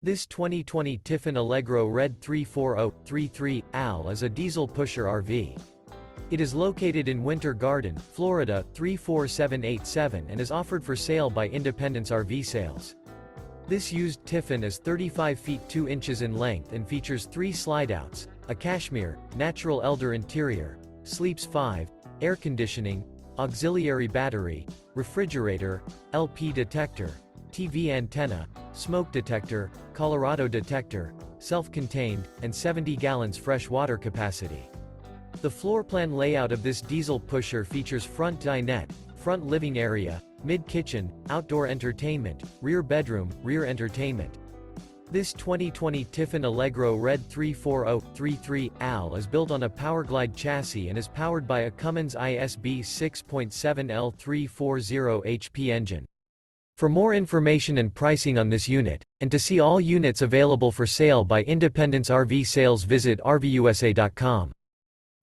This 2020 Tiffin Allegro Red 340-33 AL is a diesel pusher RV. It is located in Winter Garden, Florida 34787 and is offered for sale by Independence RV Sales. This used Tiffin is 35 feet 2 inches in length and features 3 slideouts, a Cashmere, natural elder interior, sleeps 5, air conditioning, auxiliary battery, refrigerator, LP detector, TV antenna, smoke detector, Colorado detector, self-contained, and 70 gallons fresh water capacity. The floor plan layout of this diesel pusher features front dinette, front living area, mid-kitchen, outdoor entertainment, rear bedroom, rear entertainment. This 2020 Tiffin Allegro Red 340-33 AL is built on a Powerglide chassis and is powered by a Cummins ISB 6.7L 340 HP engine. For more information and pricing on this unit, and to see all units available for sale by Independence RV Sales, visit RVUSA.com.